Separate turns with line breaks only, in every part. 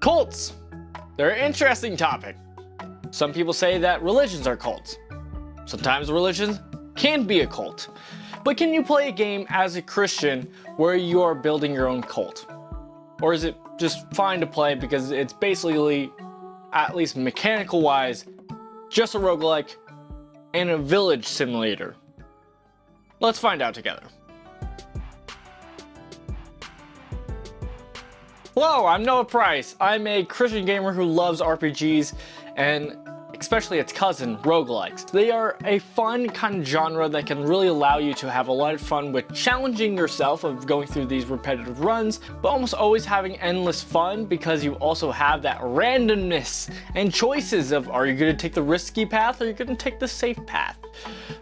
Cults. They're an interesting topic. Some people say that religions are cults. Sometimes religions can be a cult. But can you play a game as a Christian where you are building your own cult? Or is it just fine to play because it's basically, at least mechanical wise, just a roguelike and a village simulator? Let's find out together. Hello, I'm Noah Price. I'm a Christian gamer who loves RPGs and especially its cousin, roguelikes. They are a fun kind of genre that can really allow you to have a lot of fun with challenging yourself of going through these repetitive runs, but almost always having endless fun because you also have that randomness and choices of, are you going to take the risky path or are you going to take the safe path?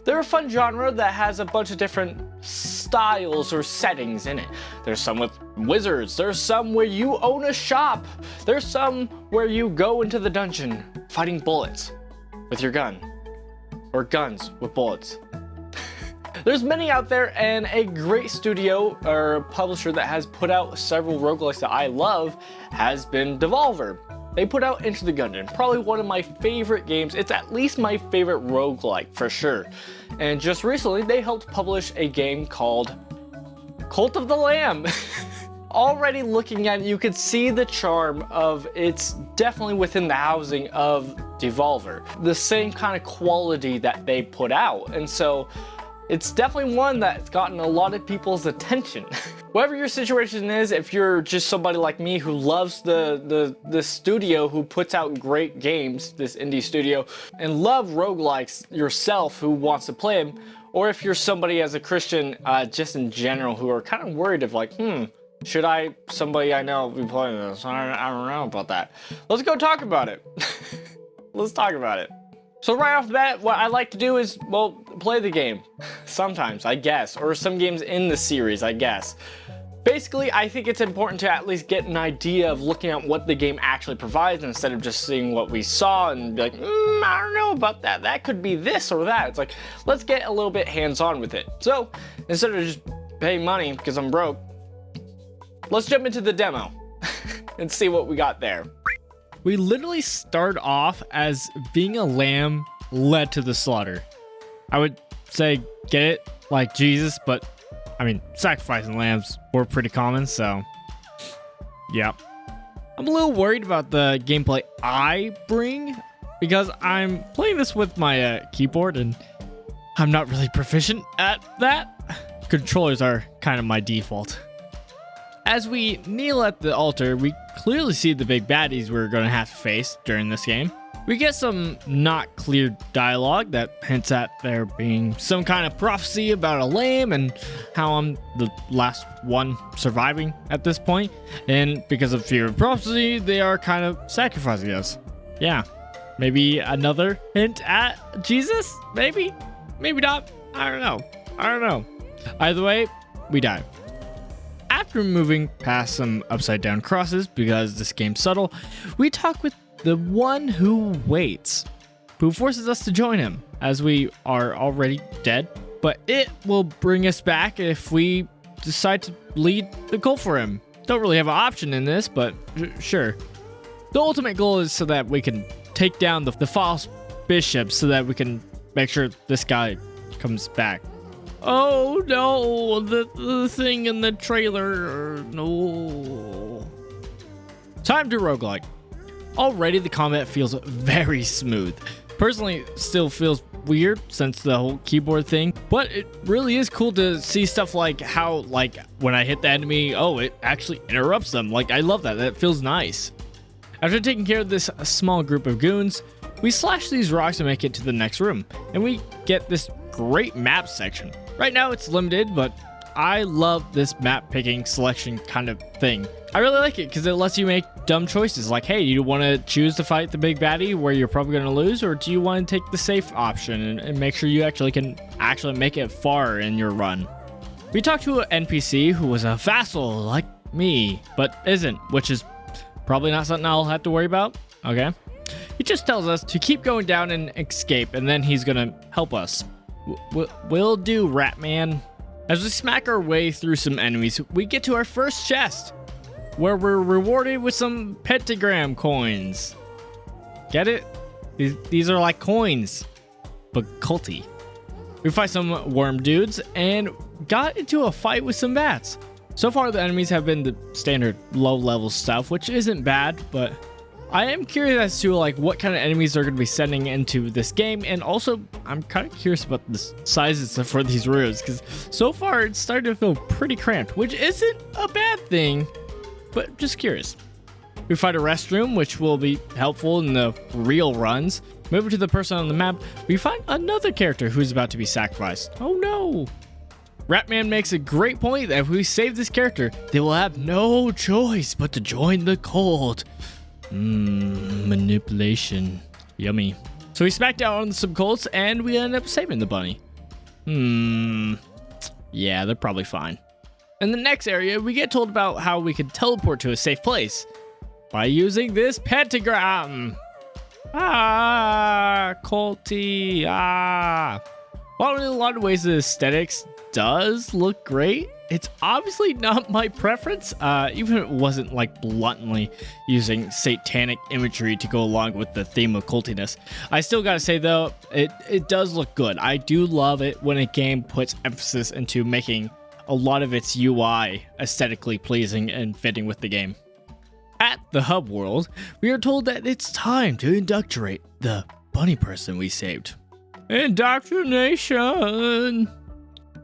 They're a fun genre that has a bunch of different styles or settings in it. There's some with wizards, there's some where you own a shop, there's some where you go into the dungeon fighting bullets with your gun, or guns with bullets. There's many out there, and a great studio or publisher that has put out several roguelikes that I love has been Devolver. They put out Into the Gungeon, probably one of my favorite games. It's at least my favorite roguelike for sure. And just recently, they helped publish a game called Cult of the Lamb. Already looking at it, you can see the charm of it's definitely within the housing of Devolver. The same kind of quality that they put out. And so it's definitely one that's gotten a lot of people's attention. Whatever your situation is, if you're just somebody like me who loves the studio who puts out great games, this indie studio, and love roguelikes yourself who wants to play them, or if you're somebody as a Christian just in general who are kind of worried of like, should somebody I know be playing this? I don't know about that. Let's go talk about it. Let's talk about it. So right off the bat, what I like to do is, well, play the game. Sometimes, I guess. Or some games in the series, I guess. Basically, I think it's important to at least get an idea of looking at what the game actually provides instead of just seeing what we saw and be like, I don't know about that. That could be this or that. It's like, let's get a little bit hands-on with it. So, instead of just paying money because I'm broke, let's jump into the demo and see what we got there.
We literally start off as being a lamb led to the slaughter. I would say get it like Jesus, but I mean, sacrificing lambs were pretty common, so yeah. I'm a little worried about the gameplay I bring because I'm playing this with my keyboard and I'm not really proficient at that. Controllers are kind of my default. As we kneel at the altar, we clearly see the big baddies we're going to have to face during this game. We get some not clear dialogue that hints at there being some kind of prophecy about a lamb and how I'm the last one surviving at this point. And because of fear of prophecy, they are kind of sacrificing us. Yeah, maybe another hint at Jesus? Maybe? Maybe not. I don't know. Either way, we die. After moving past some upside down crosses, because this game's subtle, we talk with the one who waits, who forces us to join him, as we are already dead, but it will bring us back if we decide to lead the cult for him. Don't really have an option in this, but sure. The ultimate goal is so that we can take down the false bishops so that we can make sure this guy comes back. Oh no, the thing in the trailer, no. Time to roguelike. Already the combat feels very smooth. Personally, still feels weird since the whole keyboard thing, but it really is cool to see stuff like how, like, when I hit the enemy, it actually interrupts them. Like, I love that. That feels nice. After taking care of this small group of goons, we slash these rocks and make it to the next room, and we get this great map section. Right now it's limited, but I love this map picking selection kind of thing. I really like it because it lets you make dumb choices like, hey, you want to choose to fight the big baddie where you're probably going to lose, or do you want to take the safe option and make sure you can make it far in your run? We talked to an NPC who was a vassal like me, but isn't, which is probably not something I'll have to worry about. Okay. He just tells us to keep going down and escape, and then he's going to help us. Will do, Ratman. As we smack our way through some enemies, we get to our first chest. where we're rewarded with some pentagram coins. Get it? These are like coins, but culty. We fight some worm dudes and got into a fight with some bats. So far, the enemies have been the standard low-level stuff, which isn't bad, but I am curious as to like what kind of enemies they're going to be sending into this game, and also I'm kind of curious about the sizes for these rooms, because so far it's starting to feel pretty cramped, which isn't a bad thing, but just curious. We fight a restroom, which will be helpful in the real runs. Moving to the person on the map, we find another character who's about to be sacrificed. Oh no! Ratman makes a great point that if we save this character, they will have no choice but to join the cult. Manipulation. Yummy. So we smack down on some cults and we end up saving the bunny. Yeah, they're probably fine. In the next area, we get told about how we can teleport to a safe place by using this pentagram. Culty. While in a lot of ways the aesthetics does look great, it's obviously not my preference, even if it wasn't like bluntly using satanic imagery to go along with the theme of cultiness. I still gotta say though, it does look good. I do love it when a game puts emphasis into making a lot of its UI aesthetically pleasing and fitting with the game. At the hub world, we are told that it's time to indoctrinate the bunny person we saved. Indoctrination!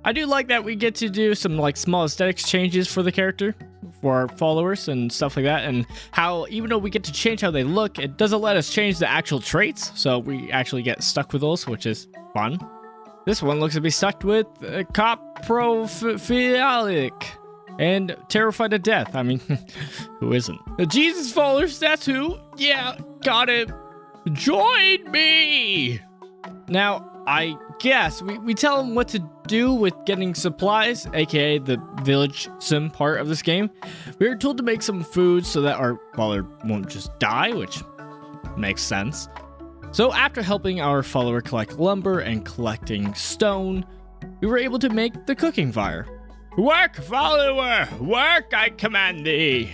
I do like that we get to do some like small aesthetics changes for the character, for our followers and stuff like that, and how even though we get to change how they look, it doesn't let us change the actual traits, so we actually get stuck with those, which is fun. This one looks to be stuck with coprophilic and terrified of death. I mean, who isn't? The Jesus followers, that's who. Yeah, got it. Join me! Now, I guess we tell them what to do with getting supplies, aka the village sim part of this game. We are told to make some food so that our follower won't just die, which makes sense. So after helping our follower collect lumber and collecting stone, we were able to make the cooking fire. Work, follower! Work, I command thee!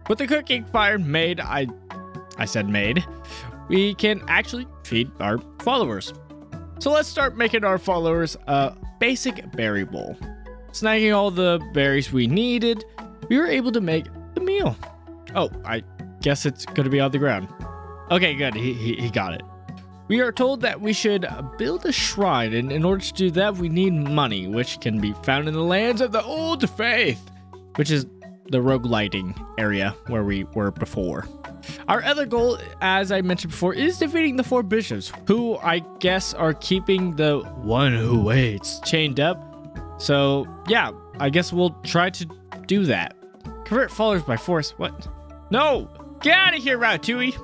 With the cooking fire made, I said made, we can actually feed our followers. So let's start making our followers a basic berry bowl. Snagging all the berries we needed, we were able to make the meal. Oh, I guess it's going to be on the ground. Okay, good. He got it. We are told that we should build a shrine, and in order to do that, we need money, which can be found in the lands of the old faith, which is the rogueliting area where we were before. Our other goal, as I mentioned before, is defeating the 4 bishops, who I guess are keeping the one who waits chained up. So yeah, I guess we'll try to do that. Convert followers by force. What? No! Get out of here, Ratatouille!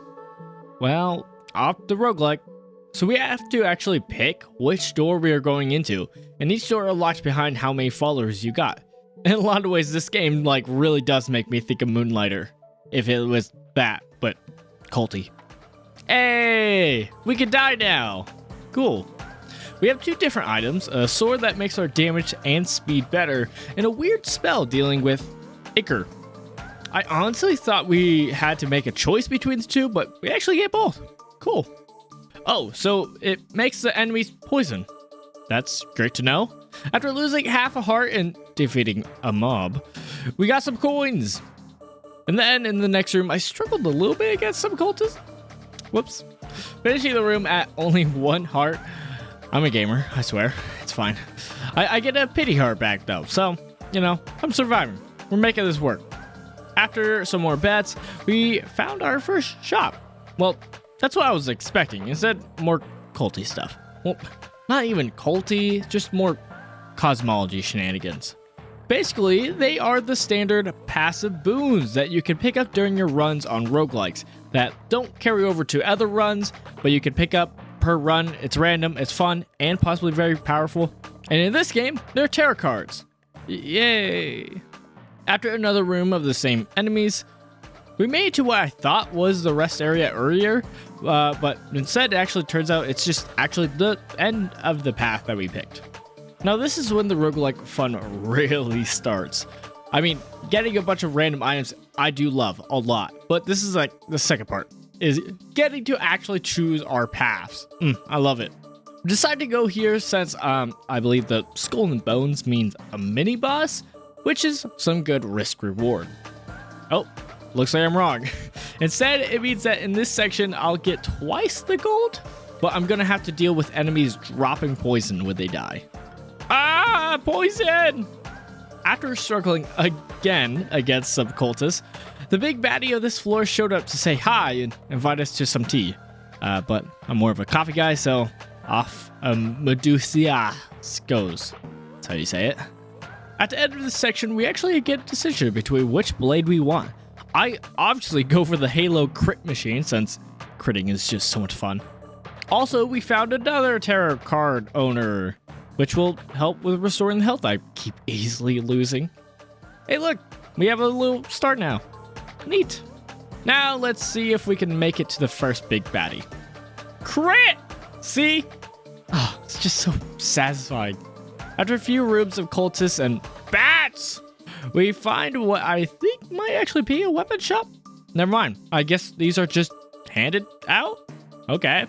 Well, off the roguelike. So we have to actually pick which door we are going into, and each door unlocks behind how many followers you got. In a lot of ways, this game like really does make me think of Moonlighter, if it was that, but culty. Hey, we can die now. Cool. We have 2 different items, a sword that makes our damage and speed better, and a weird spell dealing with Ichor. I honestly thought we had to make a choice between the 2, but we actually get both. Cool. Oh, so it makes the enemies poison. That's great to know. After losing half a heart and defeating a mob, we got some coins. And then in the next room, I struggled a little bit against some cultists. Whoops. Finishing the room at only 1 heart. I'm a gamer, I swear. It's fine. I get a pity heart back though, so, you know, I'm surviving. We're making this work. After some more bets, we found our first shop. Well, that's what I was expecting. Instead, more culty stuff. Well, not even culty, just more cosmology shenanigans. Basically, they are the standard passive boons that you can pick up during your runs on roguelikes that don't carry over to other runs, but you can pick up per run. It's random, it's fun, and possibly very powerful. And in this game, they're tarot cards. Yay! After another room of the same enemies, we made it to what I thought was the rest area earlier, but instead it actually turns out it's just actually the end of the path that we picked. Now this is when the roguelike fun really starts. I mean, getting a bunch of random items I do love a lot. But this is like the second part, is getting to actually choose our paths. I love it. Decided to go here since I believe the skull and bones means a mini boss, which is some good risk reward. Oh, looks like I'm wrong. Instead, it means that in this section, I'll get twice the gold, but I'm gonna have to deal with enemies dropping poison when they die. Ah, poison! After struggling again against some cultists, the big baddie of this floor showed up to say hi and invite us to some tea. But I'm more of a coffee guy, so off Medusa goes. That's how you say it. At the end of this section, we actually get a decision between which blade we want. I obviously go for the Halo crit machine since critting is just so much fun. Also, we found another tarot card owner, which will help with restoring the health I keep easily losing. Hey look, we have a little start now. Neat. Now let's see if we can make it to the first big baddie. Crit! See? Oh, it's just so satisfying. After a few rooms of cultists and bats, we find what I think might actually be a weapon shop. Never mind. I guess these are just handed out? Okay.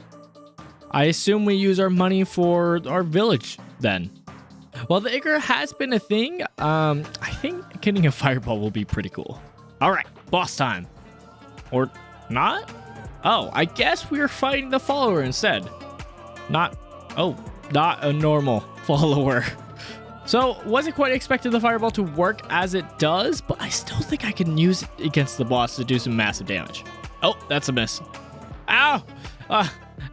I assume we use our money for our village then. While the Ichor has been a thing, I think getting a fireball will be pretty cool. All right, boss time. Or not? Oh, I guess we're fighting the follower instead. Not a normal follower. So, wasn't quite expecting the fireball to work as it does, but I still think I can use it against the boss to do some massive damage. Oh, that's a miss. Ow!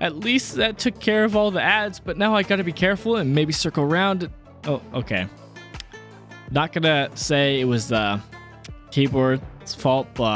At least that took care of all the ads, but now I gotta be careful and maybe circle around. Oh, okay. Not gonna say it was the keyboard's fault, but...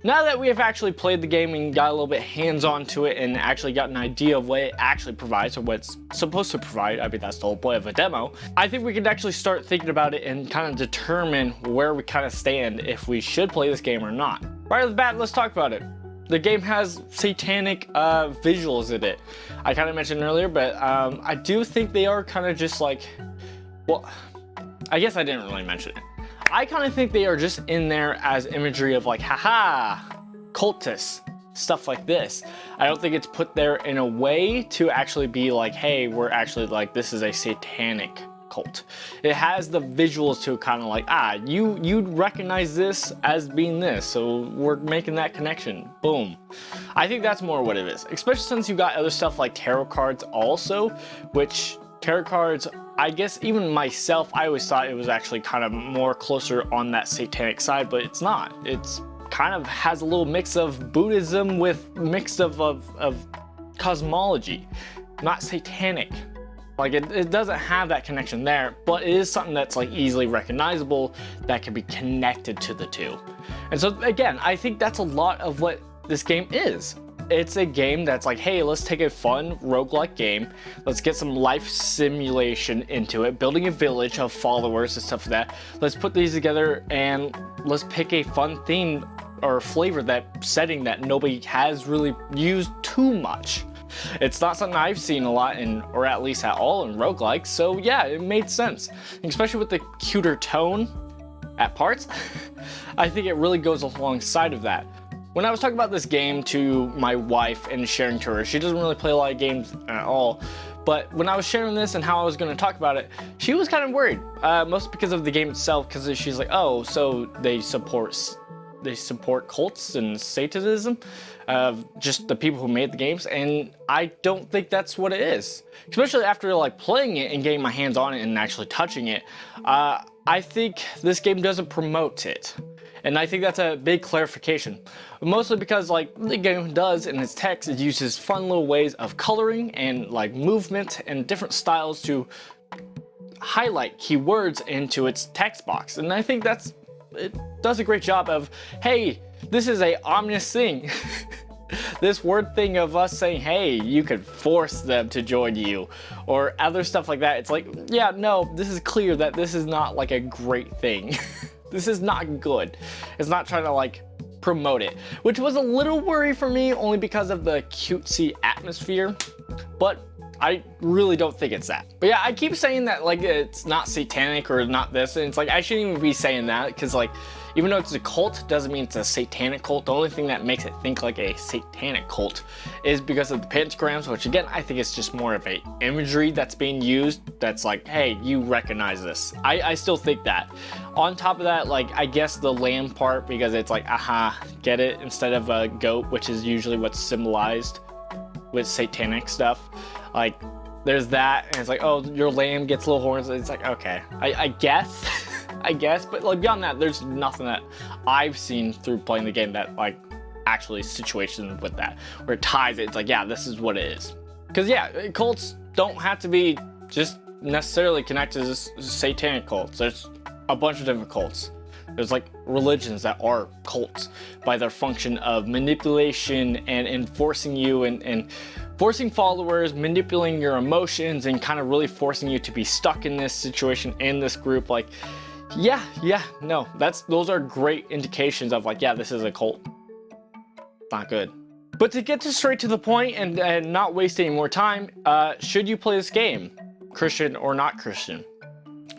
Now that we have actually played the game and got a little bit hands-on to it and actually got an idea of what it actually provides or what it's supposed to provide, I mean, that's the whole point of a demo, I think we can actually start thinking about it and kind of determine where we kind of stand if we should play this game or not. Right off the bat, let's talk about it. The game has satanic visuals in it. I kind of mentioned earlier, but I do think they are kind of just like, well, I guess I didn't really mention it. I kind of think they are just in there as imagery of like, haha, cultists, stuff like this. I don't think it's put there in a way to actually be like, hey, we're actually like, this is a satanic cult. It has the visuals to kind of like, you'd recognize this as being this, so we're making that connection. Boom. I think that's more what it is, especially since you got other stuff like tarot cards also, which tarot cards, I guess even myself, I always thought it was actually kind of more closer on that satanic side, but it's not. It's kind of has a little mix of Buddhism with mix of cosmology, not satanic. Like it doesn't have that connection there, but it is something that's like easily recognizable that can be connected to the two. And so again, I think that's a lot of what this game is. It's a game that's like, hey, let's take a fun roguelike game. Let's get some life simulation into it, building a village of followers and stuff like that. Let's put these together and let's pick a fun theme or flavor, that setting that nobody has really used too much. It's not something I've seen a lot in, or at least at all in roguelikes, so yeah, it made sense. Especially with the cuter tone at parts, I think it really goes alongside of that. When I was talking about this game to my wife and sharing to her, she doesn't really play a lot of games at all, but when I was sharing this and how I was going to talk about it, she was kind of worried, mostly because of the game itself, because she's like, oh, so they support cults and Satanism, just the people who made the games, and I don't think that's what it is. Especially after like playing it and getting my hands on it and actually touching it, I think this game doesn't promote it. And I think that's a big clarification. Mostly because like the game does in its text, it uses fun little ways of coloring and like movement and different styles to highlight keywords into its text box. And I think it does a great job of, hey, this is a ominous thing. This word thing of us saying, hey, you could force them to join you, or other stuff like that. It's like, yeah, no, this is clear that this is not like a great thing. This is not good. It's not trying to like promote it, which was a little worry for me only because of the cutesy atmosphere. But I really don't think it's that. But yeah, I keep saying that like it's not satanic or not this, and it's like I shouldn't even be saying that, because like even though it's a cult doesn't mean it's a satanic cult. The only thing that makes it think like a satanic cult is because of the pentagrams, which again I think it's just more of a imagery that's being used that's like, hey, you recognize this. I still think that. On top of that, like I guess the lamb part, because it's like, aha, get it, instead of a goat, which is usually what's symbolized with satanic stuff. Like there's that, and it's like, oh, your lamb gets little horns. It's like, okay, I guess I guess, but like beyond that, there's nothing that I've seen through playing the game that like actually situations with that where it ties it. It's like, yeah, this is what it is. Because yeah, cults don't have to be just necessarily connected to satanic cults. There's a bunch of different cults. There's like religions that are cults by their function of manipulation and enforcing you and forcing followers, manipulating your emotions, and kind of really forcing you to be stuck in this situation, in this group. Like, yeah, no, those are great indications of like, yeah, this is a cult. Not good. But to get straight to the point and not waste any more time, should you play this game, Christian or not Christian?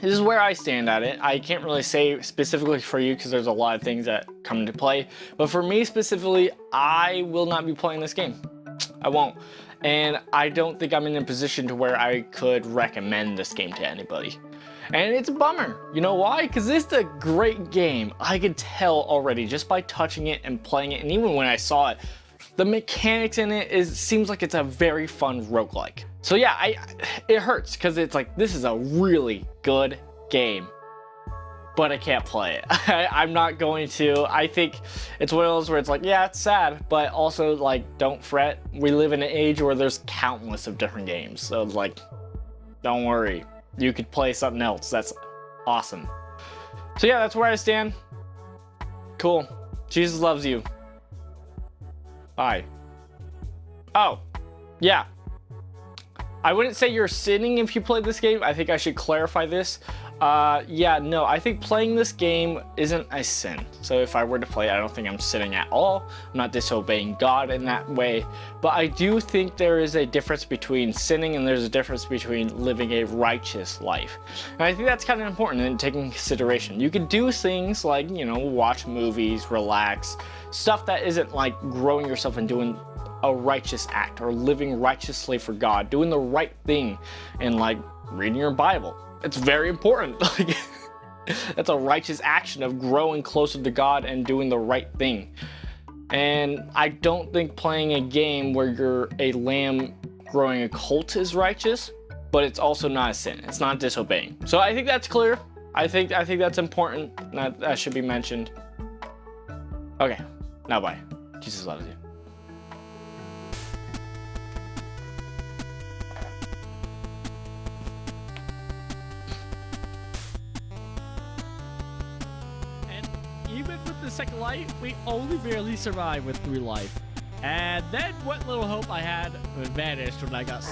This is where I stand at it. I can't really say specifically for you because there's a lot of things that come into play. But for me specifically, I will not be playing this game. I won't. And I don't think I'm in a position to where I could recommend this game to anybody. And it's a bummer. You know why? Because this is a great game. I could tell already just by touching it and playing it. And even when I saw it, the mechanics in it seems like it's a very fun roguelike. So yeah, it hurts because it's like, this is a really good game, but I can't play it. I'm not going to. I think it's one of those where it's like, yeah, it's sad, but also like, don't fret. We live in an age where there's countless of different games. So like, don't worry. You could play something else. That's awesome. So yeah, that's where I stand. Cool. Jesus loves you. Bye. Oh, yeah. I wouldn't say you're sinning if you play this game. I think I should clarify this. Yeah, no, I think playing this game isn't a sin. So if I were to play it, I don't think I'm sinning at all. I'm not disobeying God in that way. But I do think there is a difference between sinning and there's a difference between living a righteous life. And I think that's kind of important in taking consideration. You could do things like, you know, watch movies, relax, stuff that isn't like growing yourself and doing a righteous act or living righteously for God, doing the right thing and like reading your Bible. It's very important. Like, that's a righteous action of growing closer to God and doing the right thing. And I don't think playing a game where you're a lamb growing a cult is righteous, but it's also not a sin. It's not disobeying. So I think that's clear. I think that's important. That should be mentioned. Okay, now bye. Jesus loves you.
Even with the second life, we only barely survived with 3 life. And then what little hope I had vanished when I got